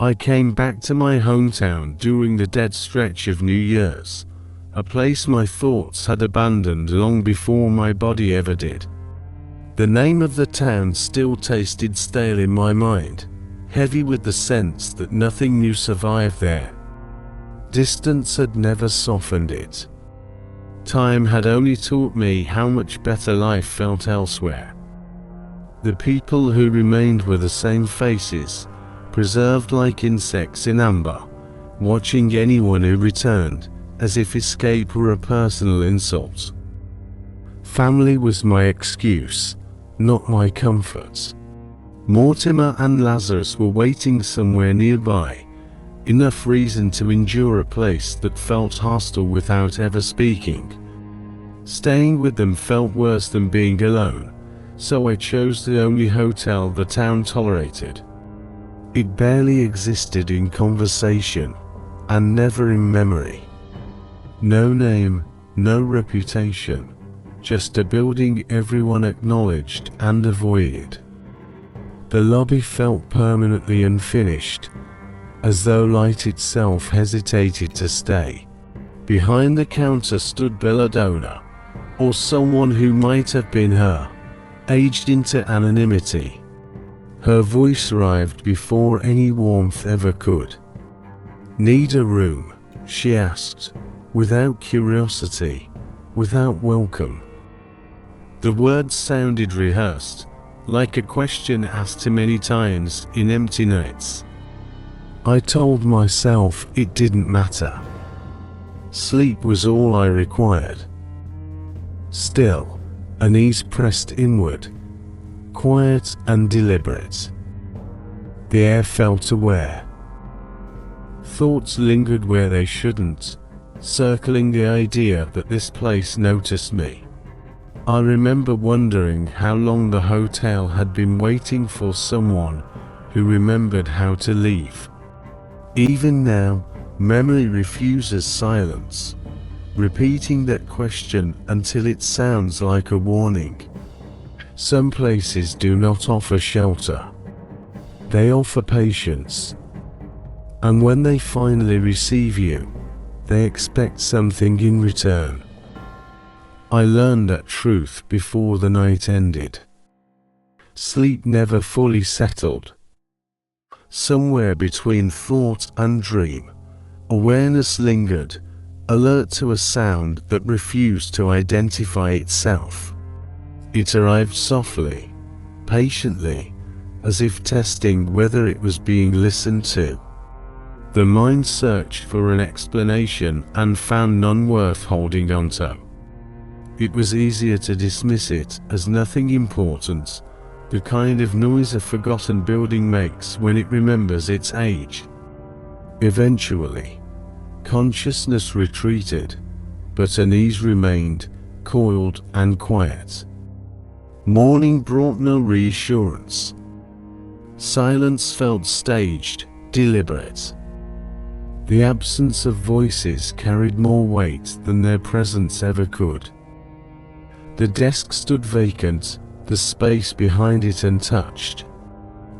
I came back to my hometown during the dead stretch of New Year's, a place my thoughts had abandoned long before my body ever did. The name of the town still tasted stale in my mind, heavy with the sense that nothing new survived there. Distance had never softened it. Time had only taught me how much better life felt elsewhere. The people who remained were the same faces, preserved like insects in amber, watching anyone who returned, as if escape were a personal insult. Family was my excuse, not my comfort. Mortimer and Lazarus were waiting somewhere nearby, enough reason to endure a place that felt hostile without ever speaking. Staying with them felt worse than being alone, so I chose the only hotel the town tolerated. It barely existed in conversation, and never in memory. No name, no reputation, just a building everyone acknowledged and avoided. The lobby felt permanently unfinished, as though light itself hesitated to stay. Behind the counter stood Belladonna, or someone who might have been her, aged into anonymity. Her voice arrived before any warmth ever could. "Need a room?" she asked, without curiosity, without welcome. The words sounded rehearsed, like a question asked too many times in empty nights. I told myself it didn't matter. Sleep was all I required. Still, an ease pressed inward, quiet and deliberate. The air felt aware. Thoughts lingered where they shouldn't, circling the idea that this place noticed me. I remember wondering how long the hotel had been waiting for someone who remembered how to leave. Even now, memory refuses silence, repeating that question until it sounds like a warning. Some places do not offer shelter. They offer patience. And when they finally receive you, they expect something in return. I learned that truth before the night ended. Sleep never fully settled. Somewhere between thought and dream, awareness lingered, alert to a sound that refused to identify itself. It arrived softly, patiently, as if testing whether it was being listened to. The mind searched for an explanation and found none worth holding onto. It was easier to dismiss it as nothing important, the kind of noise a forgotten building makes when it remembers its age. Eventually, consciousness retreated, but unease remained, coiled and quiet. Morning brought no reassurance. Silence felt staged, deliberate. The absence of voices carried more weight than their presence ever could. The desk stood vacant, the space behind it untouched,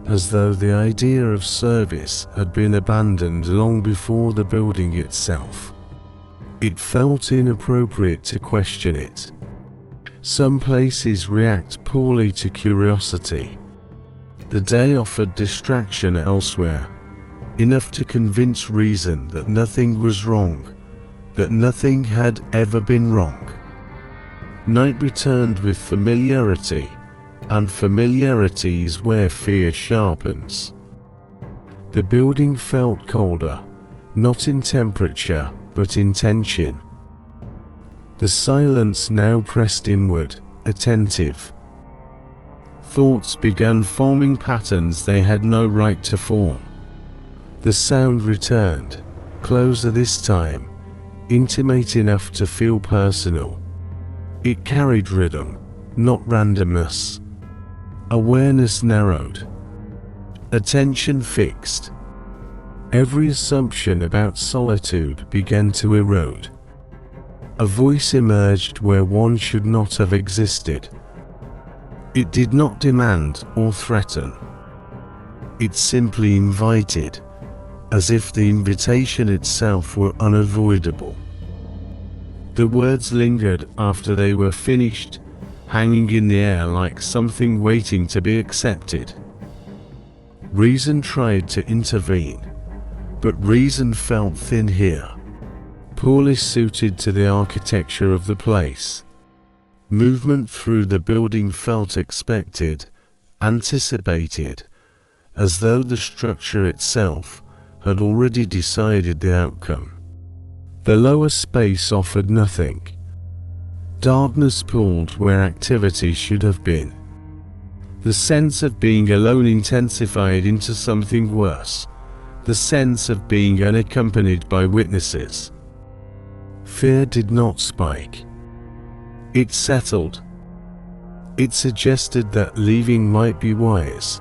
as though the idea of service had been abandoned long before the building itself. It felt inappropriate to question it. Some places react poorly to curiosity. The day offered distraction elsewhere, enough to convince reason that nothing was wrong, that nothing had ever been wrong. Night returned with familiarity, and familiarity is where fear sharpens. The building felt colder, not in temperature, but in tension. The silence now pressed inward, attentive. Thoughts began forming patterns they had no right to form. The sound returned, closer this time, intimate enough to feel personal. It carried rhythm, not randomness. Awareness narrowed. Attention fixed. Every assumption about solitude began to erode. A voice emerged where one should not have existed. It did not demand or threaten. It simply invited, as if the invitation itself were unavoidable. The words lingered after they were finished, hanging in the air like something waiting to be accepted. Reason tried to intervene, but reason felt thin here, poorly suited to the architecture of the place. Movement through the building felt expected, anticipated, as though the structure itself had already decided the outcome. The lower space offered nothing. Darkness pooled where activity should have been. The sense of being alone intensified into something worse, the sense of being unaccompanied by witnesses. Fear did not spike. It settled. It suggested that leaving might be wise,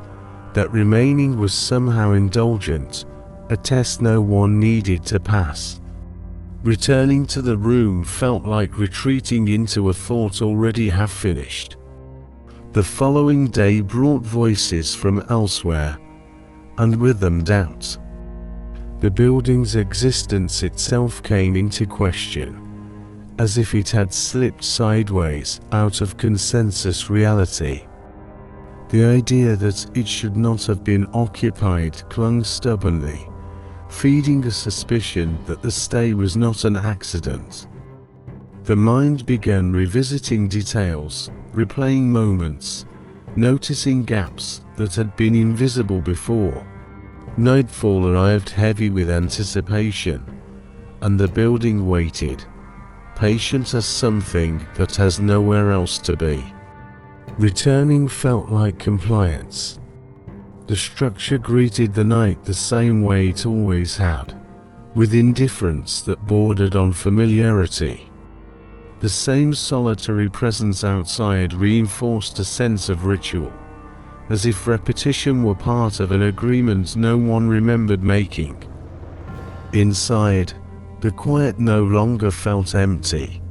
that remaining was somehow indulgent, a test no one needed to pass. Returning to the room felt like retreating into a thought already half finished. The following day brought voices from elsewhere, and with them doubts. The building's existence itself came into question, as if it had slipped sideways out of consensus reality. The idea that it should not have been occupied clung stubbornly, feeding a suspicion that the stay was not an accident. The mind began revisiting details, replaying moments, noticing gaps that had been invisible before. Nightfall arrived heavy with anticipation, and the building waited, patient as something that has nowhere else to be. Returning felt like compliance. The structure greeted the night the same way it always had, with indifference that bordered on familiarity. The same solitary presence outside reinforced a sense of ritual, as if repetition were part of an agreement no one remembered making. Inside, the quiet no longer felt empty.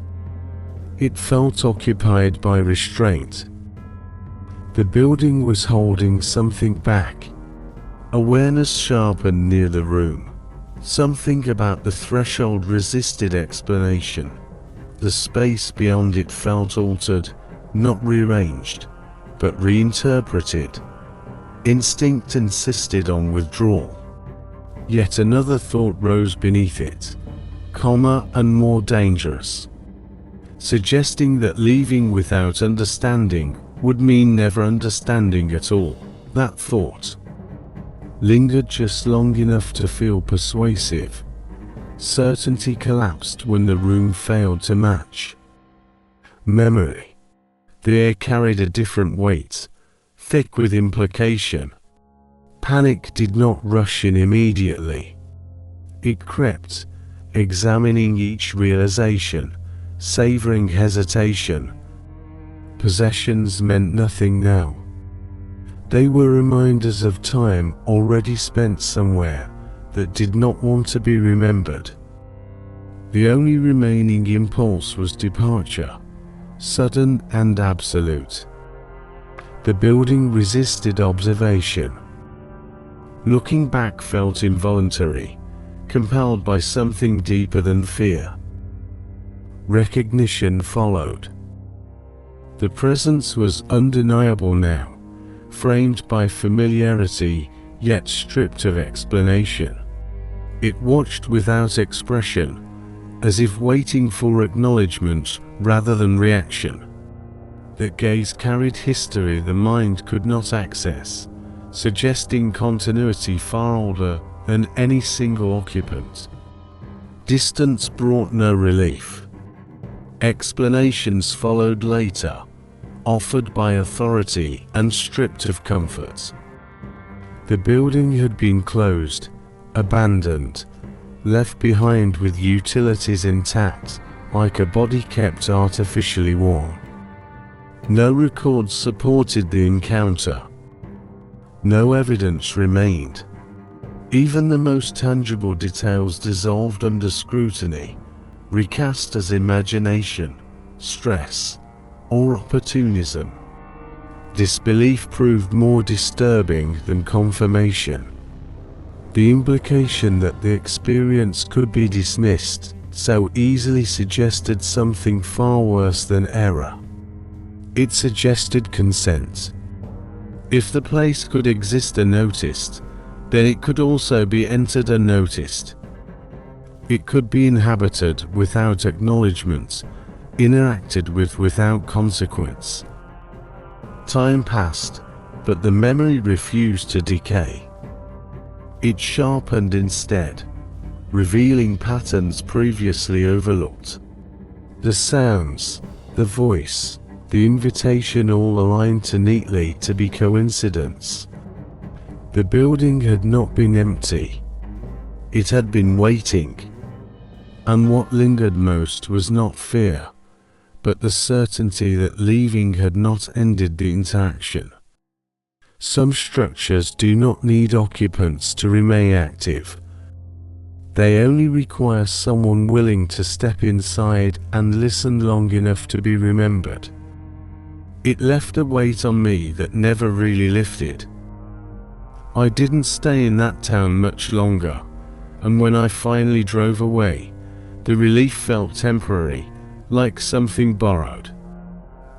It felt occupied by restraint. The building was holding something back. Awareness sharpened near the room. Something about the threshold resisted explanation. The space beyond it felt altered, not rearranged, but reinterpreted. Instinct insisted on withdrawal. Yet another thought rose beneath it, calmer and more dangerous, suggesting that leaving without understanding would mean never understanding at all. That thought lingered just long enough to feel persuasive. Certainty collapsed when the room failed to match. Memory. The air carried a different weight, thick with implication. Panic did not rush in immediately. It crept, examining each realization, savoring hesitation. Possessions meant nothing now. They were reminders of time already spent somewhere that did not want to be remembered. The only remaining impulse was departure, sudden and absolute. The building resisted observation. Looking back felt involuntary, compelled by something deeper than fear. Recognition followed. The presence was undeniable now, framed by familiarity, yet stripped of explanation. It watched without expression, as if waiting for acknowledgement rather than reaction. That gaze carried history the mind could not access, suggesting continuity far older than any single occupant. Distance brought no relief. Explanations followed later, offered by authority and stripped of comfort. The building had been closed, abandoned, left behind with utilities intact, like a body kept artificially warm. No records supported the encounter. No evidence remained. Even the most tangible details dissolved under scrutiny, recast as imagination, stress, or opportunism. Disbelief proved more disturbing than confirmation. The implication that the experience could be dismissed so easily suggested something far worse than error. It suggested consent. If the place could exist unnoticed, then it could also be entered unnoticed. It could be inhabited without acknowledgement, interacted with without consequence. Time passed, but the memory refused to decay. It sharpened instead, revealing patterns previously overlooked. The sounds, the voice, the invitation all aligned too neatly to be coincidence. The building had not been empty. It had been waiting. And what lingered most was not fear, but the certainty that leaving had not ended the interaction. Some structures do not need occupants to remain active. They only require someone willing to step inside and listen long enough to be remembered. It left a weight on me that never really lifted. I didn't stay in that town much longer, and when I finally drove away, the relief felt temporary, like something borrowed.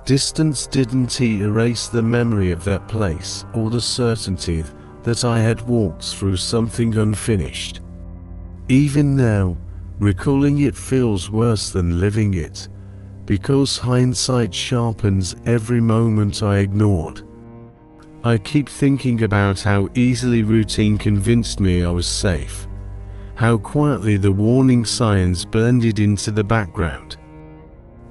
Distance didn't erase the memory of that place or the certainty that I had walked through something unfinished. Even now, recalling it feels worse than living it, because hindsight sharpens every moment I ignored. I keep thinking about how easily routine convinced me I was safe, how quietly the warning signs blended into the background.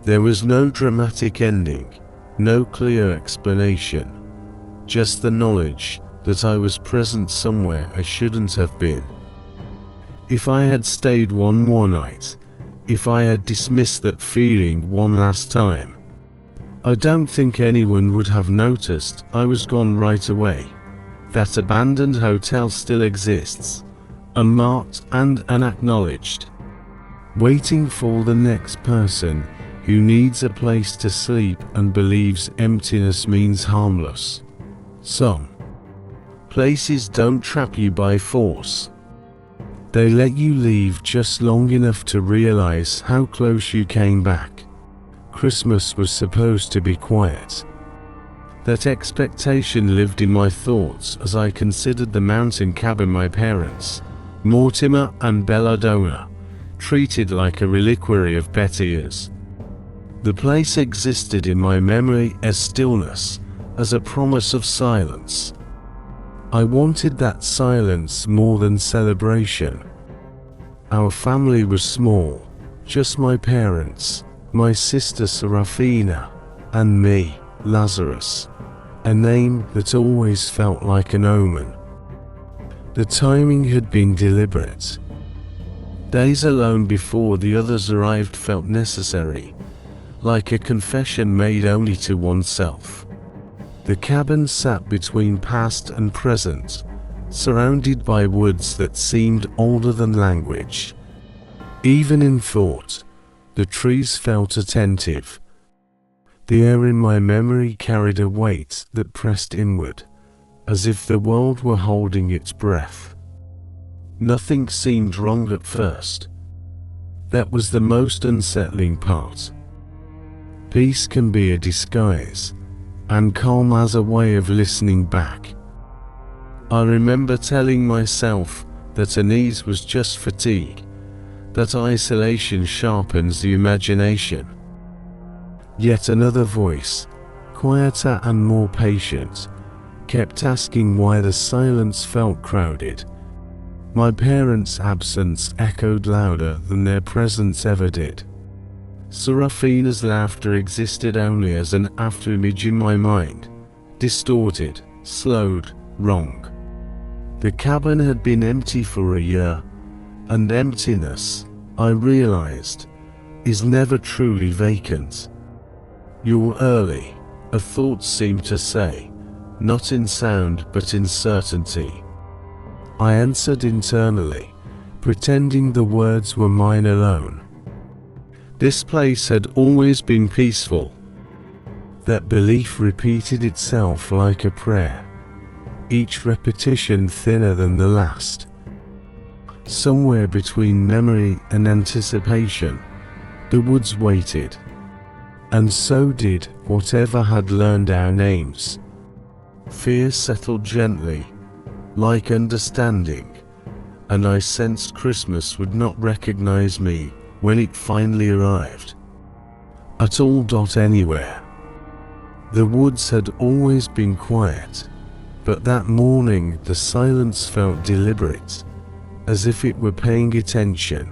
There was no dramatic ending, no clear explanation, just the knowledge that I was present somewhere I shouldn't have been. If I had stayed one more night, if I had dismissed that feeling one last time, I don't think anyone would have noticed I was gone right away. That abandoned hotel still exists, unmarked and unacknowledged, waiting for the next person who needs a place to sleep and believes emptiness means harmless. Some places don't trap you by force. They let you leave just long enough to realize how close you came back. Christmas was supposed to be quiet. That expectation lived in my thoughts as I considered the mountain cabin my parents, Mortimer and Belladonna, treated like a reliquary of better years. The place existed in my memory as stillness, as a promise of silence. I wanted that silence more than celebration. Our family was small, just my parents, my sister Serafina, and me, Lazarus, a name that always felt like an omen. The timing had been deliberate. Days alone before the others arrived felt necessary, like a confession made only to oneself. The cabin sat between past and present, surrounded by woods that seemed older than language. Even in thought, the trees felt attentive. The air in my memory carried a weight that pressed inward, as if the world were holding its breath. Nothing seemed wrong at first. That was the most unsettling part. Peace can be a disguise, and calm as a way of listening back. I remember telling myself that unease was just fatigue, that isolation sharpens the imagination. Yet another voice, quieter and more patient, kept asking why the silence felt crowded. My parents' absence echoed louder than their presence ever did. Serafina's laughter existed only as an afterimage in my mind, distorted, slowed, wrong. The cabin had been empty for a year, and emptiness, I realized, is never truly vacant. "You're early," a thought seemed to say, not in sound but in certainty. I answered internally, pretending the words were mine alone. This place had always been peaceful. That belief repeated itself like a prayer, each repetition thinner than the last. Somewhere between memory and anticipation, the woods waited. And so did whatever had learned our names. Fear settled gently, like understanding, and I sensed Christmas would not recognize me when it finally arrived. At all. Anywhere. The woods had always been quiet, but that morning the silence felt deliberate, as if it were paying attention.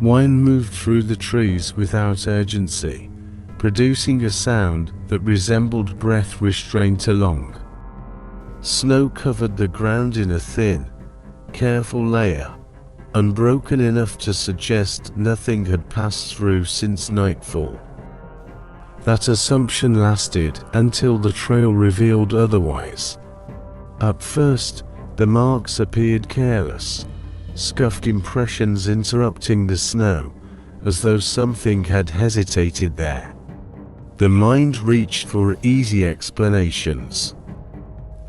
Wind moved through the trees without urgency, producing a sound that resembled breath restrained too long. Snow covered the ground in a thin, careful layer, unbroken enough to suggest nothing had passed through since nightfall. That assumption lasted until the trail revealed otherwise. At first, the marks appeared careless, scuffed impressions interrupting the snow, as though something had hesitated there. The mind reached for easy explanations.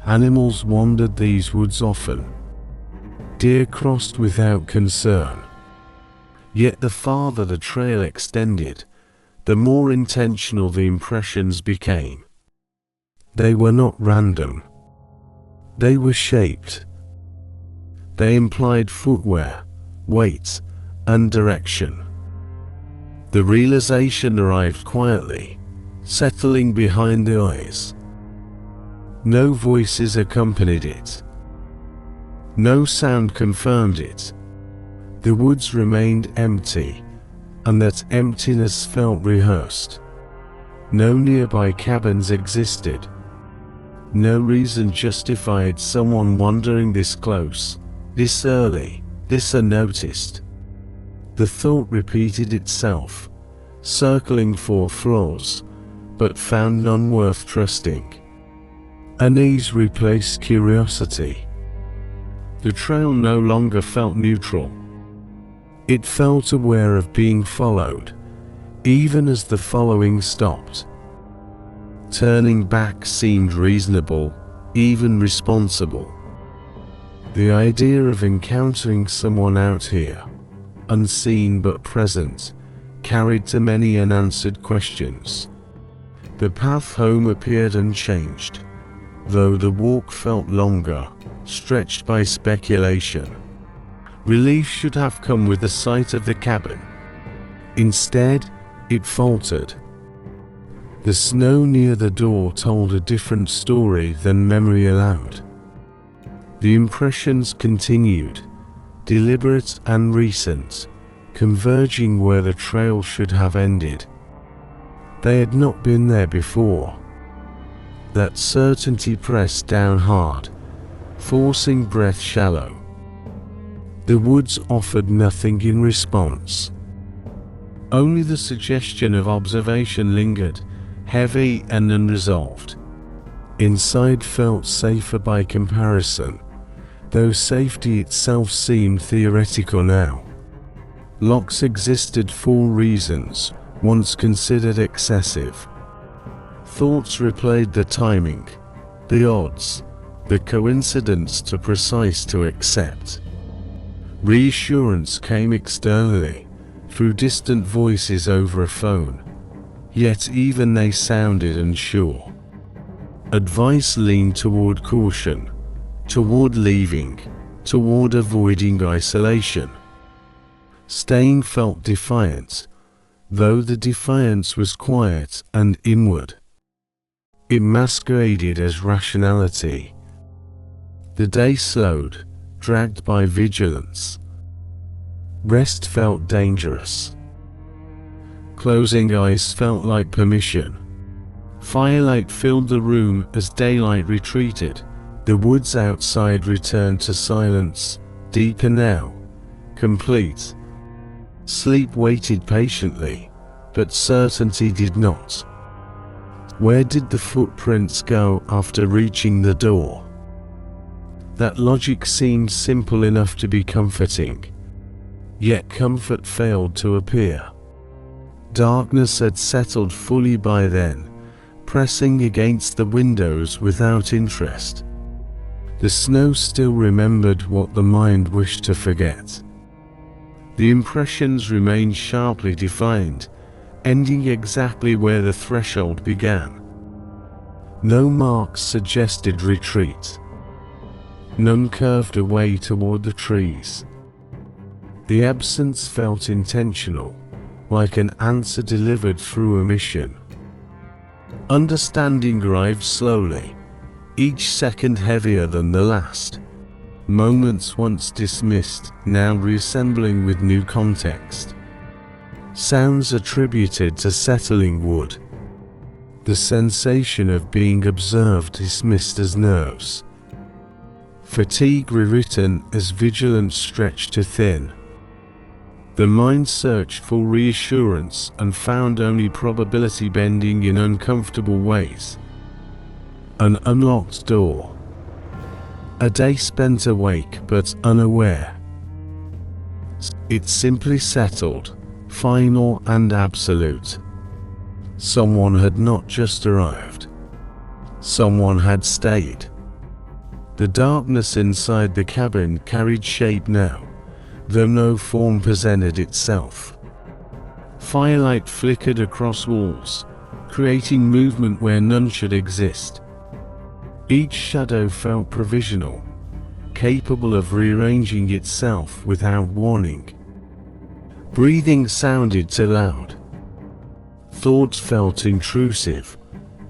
Animals wandered these woods often. Deer crossed without concern. Yet the farther the trail extended, the more intentional the impressions became. They were not random. They were shaped. They implied footwear, weight, and direction. The realization arrived quietly, settling behind the eyes. No voices accompanied it. No sound confirmed it. The woods remained empty, and that emptiness felt rehearsed. No nearby cabins existed. No reason justified someone wandering this close, this early, this unnoticed. The thought repeated itself, circling for flaws, but found none worth trusting. Unease replaced curiosity. The trail no longer felt neutral. It felt aware of being followed, even as the following stopped. Turning back seemed reasonable, even responsible. The idea of encountering someone out here, unseen but present, carried too many unanswered questions. The path home appeared unchanged, though the walk felt longer, stretched by speculation. Relief should have come with the sight of the cabin. Instead, it faltered. The snow near the door told a different story than memory allowed. The impressions continued, deliberate and recent, converging where the trail should have ended. They had not been there before. That certainty pressed down hard, forcing breath shallow. The woods offered nothing in response. Only the suggestion of observation lingered, heavy and unresolved. Inside felt safer by comparison, though safety itself seemed theoretical now. Locks existed for reasons, once considered excessive. Thoughts replayed the timing, the odds, the coincidence too precise to accept. Reassurance came externally, through distant voices over a phone, yet even they sounded unsure. Advice leaned toward caution, toward leaving, toward avoiding isolation. Staying felt defiant, though the defiance was quiet and inward. It masqueraded as rationality. The day slowed, dragged by vigilance. Rest felt dangerous. Closing eyes felt like permission. Firelight filled the room as daylight retreated. The woods outside returned to silence, deeper now, complete. Sleep waited patiently, but certainty did not. Where did the footprints go after reaching the door? That logic seemed simple enough to be comforting, yet comfort failed to appear. Darkness had settled fully by then, pressing against the windows without interest. The snow still remembered what the mind wished to forget. The impressions remained sharply defined, ending exactly where the threshold began. No marks suggested retreat. None curved away toward the trees. The absence felt intentional, like an answer delivered through a mission. Understanding arrived slowly, each second heavier than the last. Moments once dismissed, now reassembling with new context. Sounds attributed to settling wood. The sensation of being observed dismissed as nerves. Fatigue rewritten as vigilance stretched to thin. The mind searched for reassurance and found only probability bending in uncomfortable ways. An unlocked door. A day spent awake but unaware. It simply settled, final and absolute. Someone had not just arrived. Someone had stayed. The darkness inside the cabin carried shape now, though no form presented itself. Firelight flickered across walls, creating movement where none should exist. Each shadow felt provisional, capable of rearranging itself without warning. Breathing sounded too loud. Thoughts felt intrusive,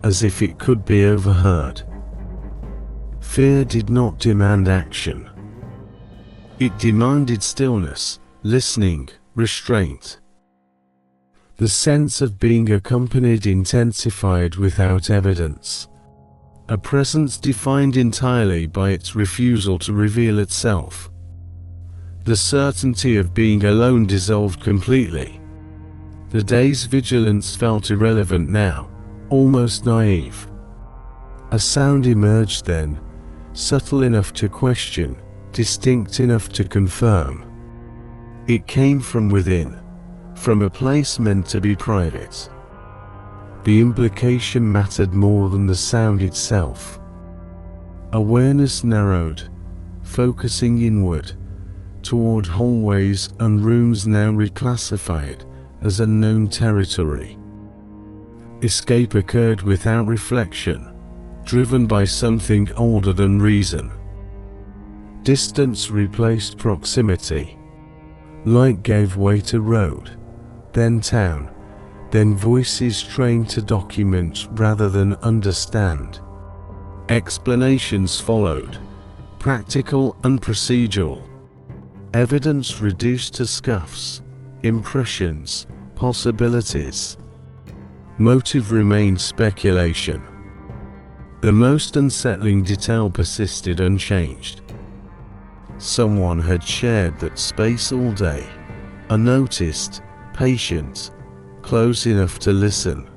as if it could be overheard. Fear did not demand action. It demanded stillness, listening, restraint. The sense of being accompanied intensified without evidence. A presence defined entirely by its refusal to reveal itself. The certainty of being alone dissolved completely. The day's vigilance felt irrelevant now, almost naive. A sound emerged then, subtle enough to question, distinct enough to confirm. It came from within, from a place meant to be private. The implication mattered more than the sound itself. Awareness narrowed, focusing inward, toward hallways and rooms now reclassified as unknown territory. Escape occurred without reflection, driven by something older than reason. Distance replaced proximity. Light gave way to road, then town, then voices trained to document rather than understand. Explanations followed, practical and procedural. Evidence reduced to scuffs, impressions, possibilities. Motive remained speculation. The most unsettling detail persisted unchanged. Someone had shared that space all day, unnoticed, patient, close enough to listen.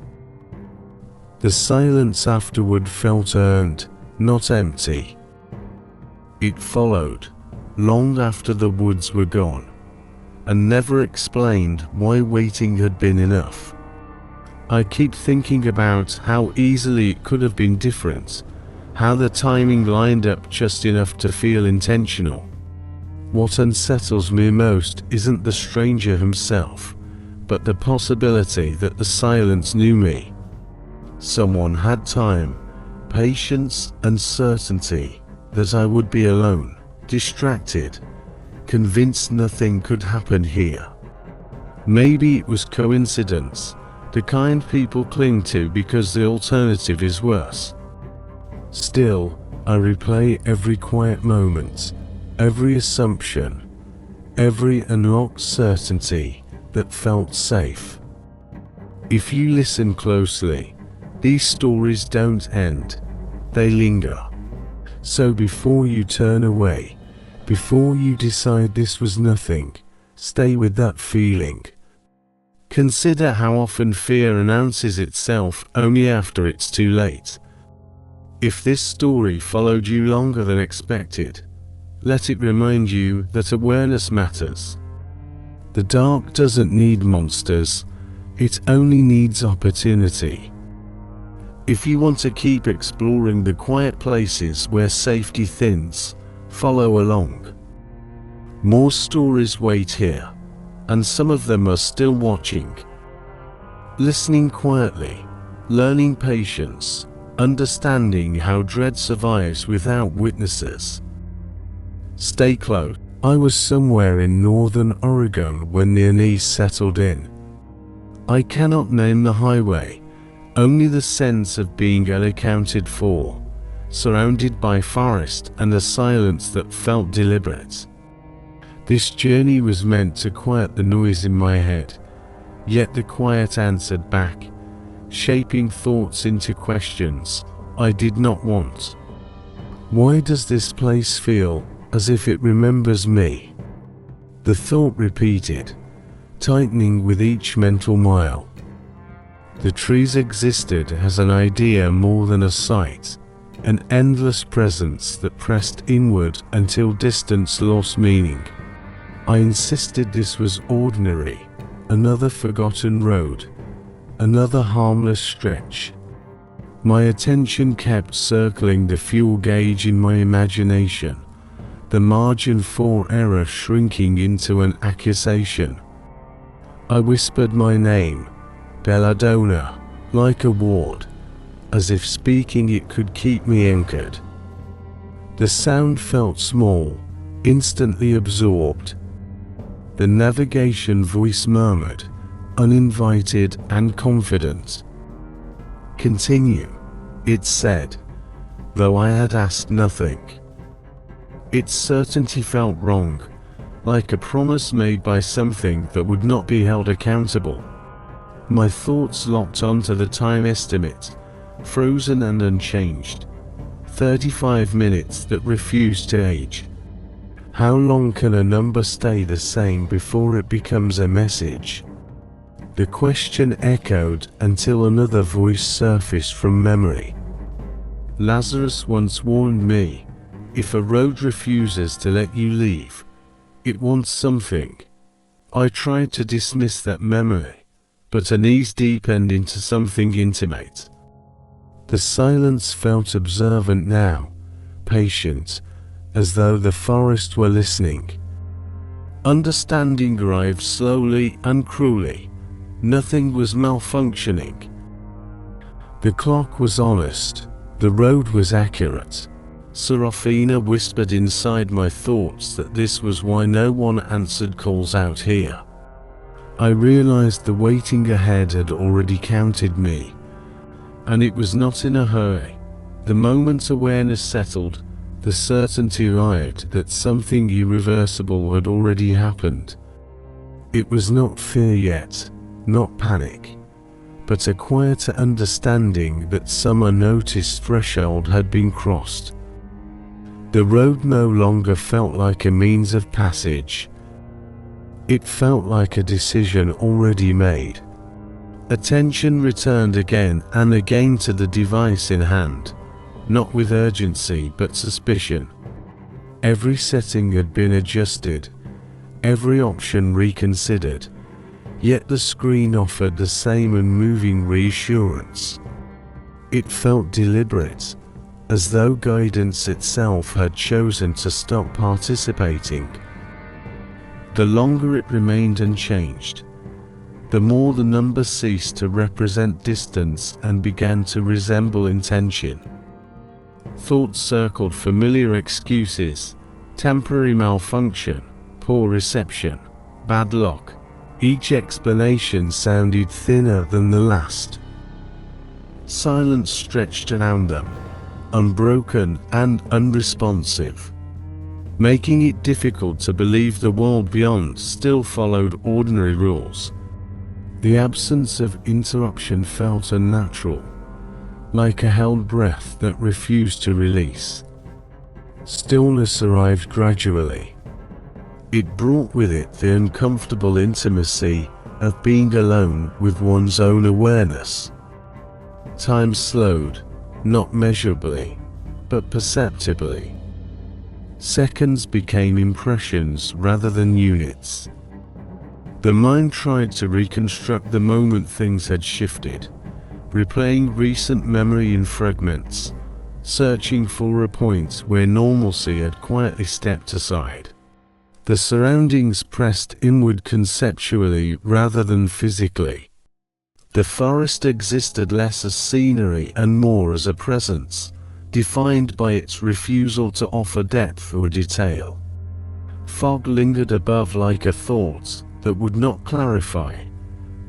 The silence afterward felt earned, not empty. It followed, long after the woods were gone, and never explained why waiting had been enough. I keep thinking about how easily it could have been different, how the timing lined up just enough to feel intentional. What unsettles me most isn't the stranger himself, but the possibility that the silence knew me. Someone had time, patience, and certainty that I would be alone, distracted, convinced nothing could happen here. Maybe it was coincidence, the kind people cling to because the alternative is worse. Still, I replay every quiet moment, every assumption, every unlocked certainty that felt safe. If you listen closely, these stories don't end, they linger. So before you turn away, before you decide this was nothing, stay with that feeling. Consider how often fear announces itself only after it's too late. If this story followed you longer than expected, let it remind you that awareness matters. The dark doesn't need monsters, it only needs opportunity. If you want to keep exploring the quiet places where safety thins, follow along. More stories wait here, and some of them are still watching. Listening quietly, learning patience, understanding how dread survives without witnesses. Stay close. I was somewhere in northern Oregon when the unease settled in. I cannot name the highway, only the sense of being unaccounted for, surrounded by forest and a silence that felt deliberate. This journey was meant to quiet the noise in my head, yet the quiet answered back, shaping thoughts into questions I did not want. Why does this place feel as if it remembers me? The thought repeated, tightening with each mental mile. The trees existed as an idea more than a sight, an endless presence that pressed inward until distance lost meaning. I insisted this was ordinary, another forgotten road, another harmless stretch. My attention kept circling the fuel gauge in my imagination, the margin for error shrinking into an accusation. I whispered my name, Belladonna, like a ward, as if speaking it could keep me anchored. The sound felt small, instantly absorbed. The navigation voice murmured, uninvited and confident. Continue, it said, though I had asked nothing. Its certainty felt wrong, like a promise made by something that would not be held accountable. My thoughts locked onto the time estimate, frozen and unchanged. 35 minutes that refused to age. How long can a number stay the same before it becomes a message? The question echoed until another voice surfaced from memory. Lazarus once warned me, if a road refuses to let you leave, it wants something. I tried to dismiss that memory, but unease deepened into something intimate. The silence felt observant now, patient, as though the forest were listening. Understanding arrived slowly and cruelly. Nothing was malfunctioning. The clock was honest, the road was accurate. Serafina whispered inside my thoughts that this was why no one answered calls out here. I realized the waiting ahead had already counted me, and it was not in a hurry. The moment awareness settled, the certainty arrived that something irreversible had already happened. It was not fear yet, not panic, but a quieter understanding that some unnoticed threshold had been crossed. The road no longer felt like a means of passage. It felt like a decision already made. Attention returned again and again to the device in hand, not with urgency but suspicion. Every setting had been adjusted, every option reconsidered, yet the screen offered the same unmoving reassurance. It felt deliberate, as though guidance itself had chosen to stop participating. The longer it remained unchanged, the more the number ceased to represent distance and began to resemble intention. Thoughts circled familiar excuses, temporary malfunction, poor reception, bad luck. Each explanation sounded thinner than the last. Silence stretched around them, unbroken and unresponsive, making it difficult to believe the world beyond still followed ordinary rules. The absence of interruption felt unnatural, like a held breath that refused to release. Stillness arrived gradually. It brought with it the uncomfortable intimacy of being alone with one's own awareness. Time slowed, not measurably, but perceptibly. Seconds became impressions rather than units. The mind tried to reconstruct the moment things had shifted, replaying recent memory in fragments, searching for a point where normalcy had quietly stepped aside. The surroundings pressed inward conceptually rather than physically. The forest existed less as scenery and more as a presence, defined by its refusal to offer depth or detail. Fog lingered above like a thought that would not clarify,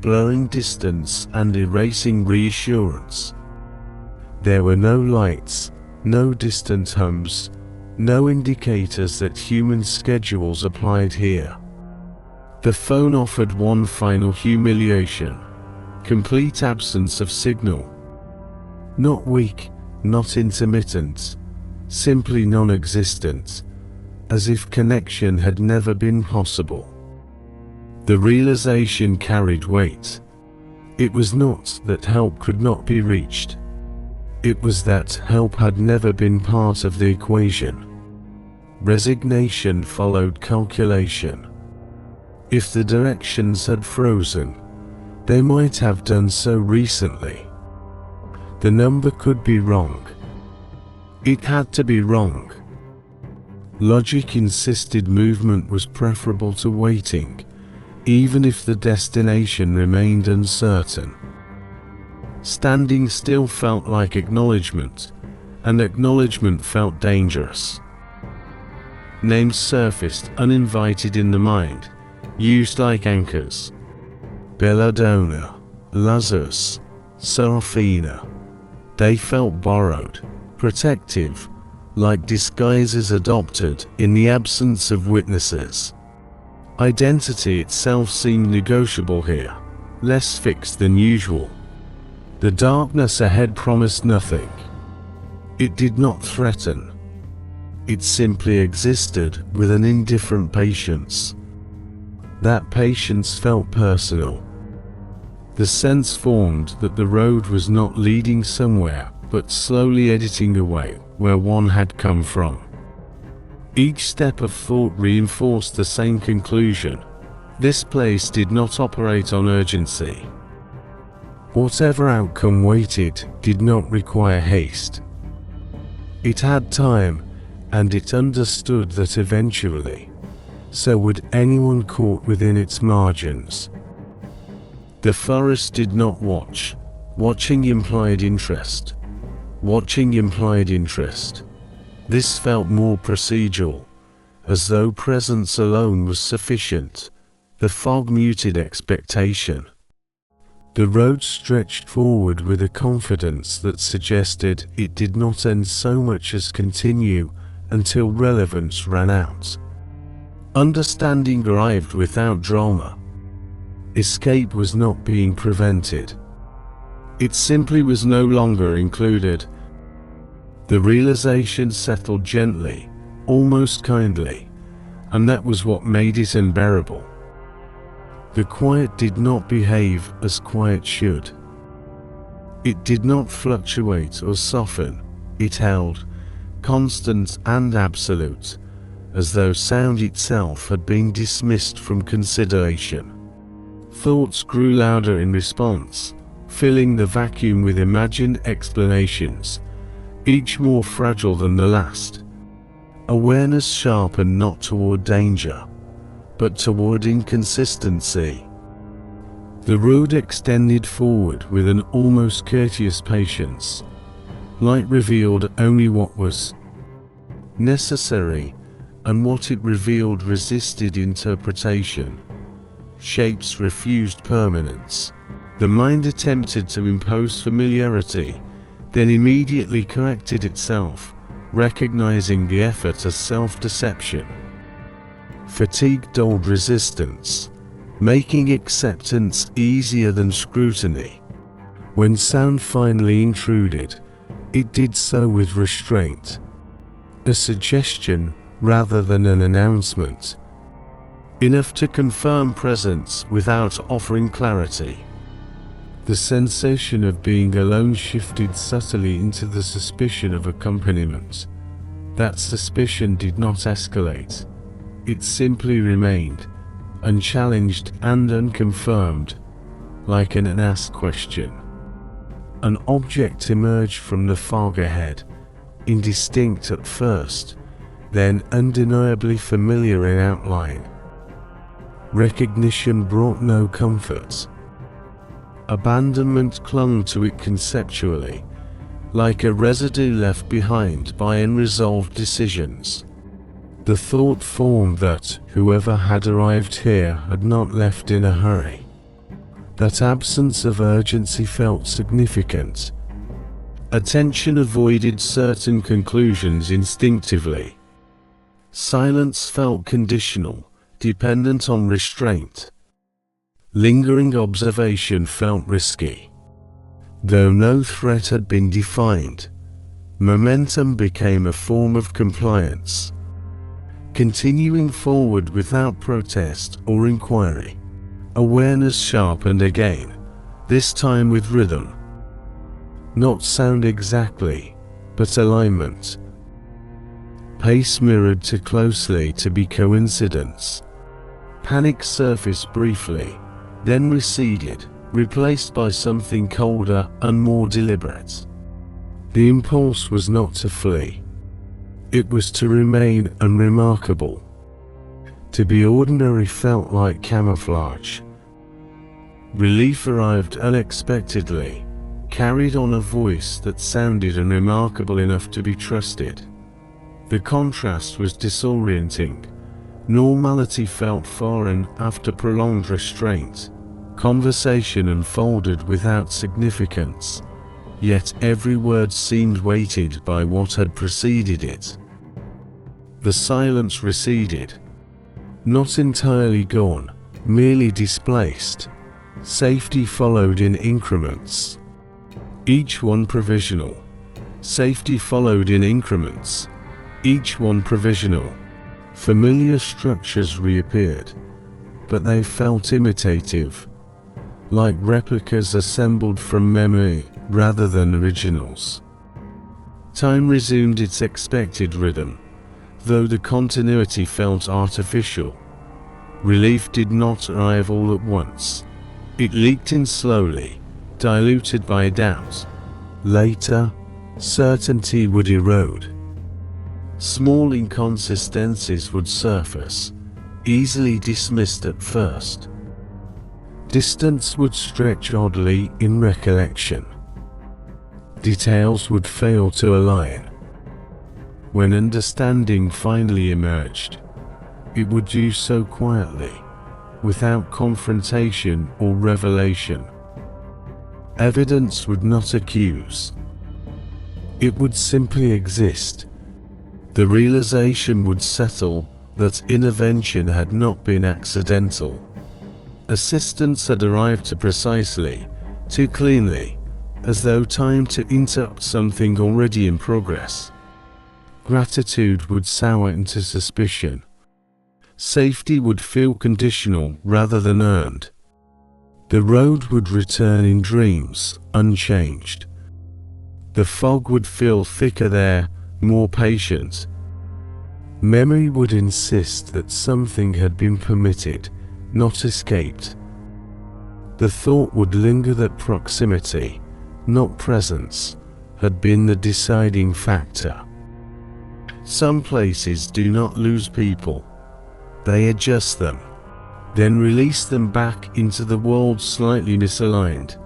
blurring distance and erasing reassurance. There were no lights, no distant hums, no indicators that human schedules applied here. The phone offered one final humiliation: complete absence of signal. Not weak, not intermittent, simply non-existent, as if connection had never been possible. The realization carried weight. It was not that help could not be reached. It was that help had never been part of the equation. Resignation followed calculation. If the directions had frozen, they might have done so recently. The number could be wrong. It had to be wrong. Logic insisted movement was preferable to waiting, even if the destination remained uncertain. Standing still felt like acknowledgement, and acknowledgement felt dangerous. Names surfaced uninvited in the mind, used like anchors. Belladonna, Lazarus, Seraphina. They felt borrowed, protective, like disguises adopted in the absence of witnesses. Identity itself seemed negotiable here, less fixed than usual. The darkness ahead promised nothing. It did not threaten. It simply existed with an indifferent patience. That patience felt personal. The sense formed that the road was not leading somewhere, but slowly editing away where one had come from. Each step of thought reinforced the same conclusion: this place did not operate on urgency. Whatever outcome waited did not require haste. It had time, and it understood that eventually, so would anyone caught within its margins. The forest did not watch. Watching implied interest. Watching implied interest. This felt more procedural, as though presence alone was sufficient. The fog muted expectation. The road stretched forward with a confidence that suggested it did not end so much as continue until relevance ran out. Understanding arrived without drama. Escape was not being prevented. It simply was no longer included. The realization settled gently, almost kindly, and that was what made it unbearable. The quiet did not behave as quiet should. It did not fluctuate or soften. It held, constant and absolute, as though sound itself had been dismissed from consideration. Thoughts grew louder in response, filling the vacuum with imagined explanations, each more fragile than the last. Awareness sharpened not toward danger, but toward inconsistency. The road extended forward with an almost courteous patience. Light revealed only what was necessary, and what it revealed resisted interpretation. Shapes refused permanence. The mind attempted to impose familiarity, then immediately corrected itself, recognizing the effort as self-deception. Fatigue dulled resistance, making acceptance easier than scrutiny. When sound finally intruded, it did so with restraint. A suggestion rather than an announcement. Enough to confirm presence without offering clarity. The sensation of being alone shifted subtly into the suspicion of accompaniment. That suspicion did not escalate. It simply remained, unchallenged and unconfirmed, like an unasked question. An object emerged from the fog ahead, indistinct at first, then undeniably familiar in outline. Recognition brought no comfort. Abandonment clung to it conceptually, like a residue left behind by unresolved decisions. The thought formed that whoever had arrived here had not left in a hurry. That absence of urgency felt significant. Attention avoided certain conclusions instinctively. Silence felt conditional, dependent on restraint. Lingering observation felt risky. Though no threat had been defined, momentum became a form of compliance. Continuing forward without protest or inquiry. Awareness sharpened again, this time with rhythm. Not sound exactly, but alignment. Pace mirrored too closely to be coincidence. Panic surfaced briefly, then receded, replaced by something colder and more deliberate. The impulse was not to flee. It was to remain unremarkable. To be ordinary felt like camouflage. Relief arrived unexpectedly, carried on a voice that sounded unremarkable enough to be trusted. The contrast was disorienting. Normality felt foreign after prolonged restraint. Conversation unfolded without significance, yet every word seemed weighted by what had preceded it. The silence receded. Not entirely gone, merely displaced. Safety followed in increments. Each one provisional. Safety followed in increments. Each one provisional. Familiar structures reappeared, but they felt imitative, like replicas assembled from memory rather than originals. Time resumed its expected rhythm, though the continuity felt artificial. Relief did not arrive all at once. It leaked in slowly, diluted by doubt. Later, certainty would erode. Small inconsistencies would surface, easily dismissed at first. Distance would stretch oddly in recollection. Details would fail to align. When understanding finally emerged, it would do so quietly, without confrontation or revelation. Evidence would not accuse. It would simply exist. The realization would settle that intervention had not been accidental. Assistance had arrived too precisely, too cleanly, as though timed to interrupt something already in progress. Gratitude would sour into suspicion. Safety would feel conditional rather than earned. The road would return in dreams, unchanged. The fog would feel thicker there, more patient. Memory would insist that something had been permitted, not escaped. The thought would linger that proximity, not presence, had been the deciding factor. Some places do not lose people. They adjust them, then release them back into the world slightly misaligned.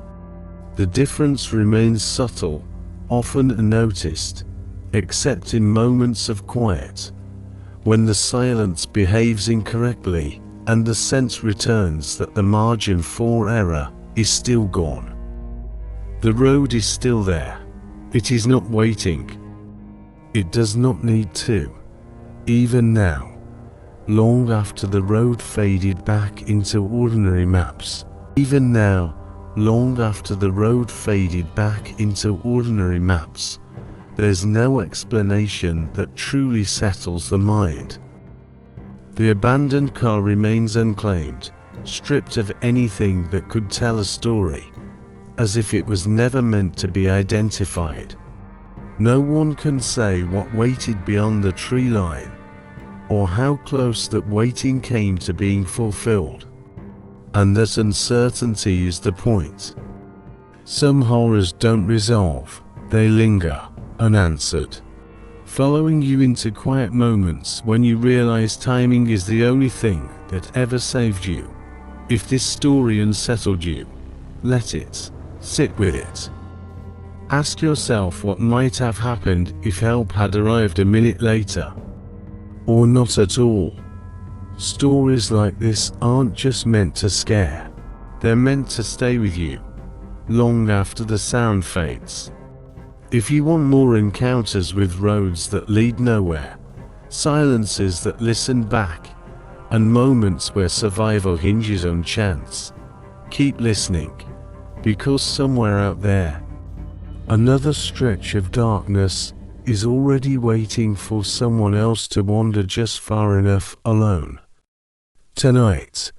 The difference remains subtle, often unnoticed, except in moments of quiet, when the silence behaves incorrectly and the sense returns that the margin for error is still gone. The road is still there. It is not waiting. It does not need to. Even now, long after the road faded back into ordinary maps. Even now, long after the road faded back into ordinary maps, there's no explanation that truly settles the mind. The abandoned car remains unclaimed, stripped of anything that could tell a story, as if it was never meant to be identified. No one can say what waited beyond the tree line, or how close that waiting came to being fulfilled. And that uncertainty is the point. Some horrors don't resolve, they linger, unanswered, following you into quiet moments when you realize timing is the only thing that ever saved you. If this story unsettled you, let it sit with it. Ask yourself what might have happened if help had arrived a minute later. Or not at all. Stories like this aren't just meant to scare. They're meant to stay with you, long after the sound fades. If you want more encounters with roads that lead nowhere, silences that listen back, and moments where survival hinges on chance, keep listening, because somewhere out there, another stretch of darkness is already waiting for someone else to wander just far enough alone. Tonight,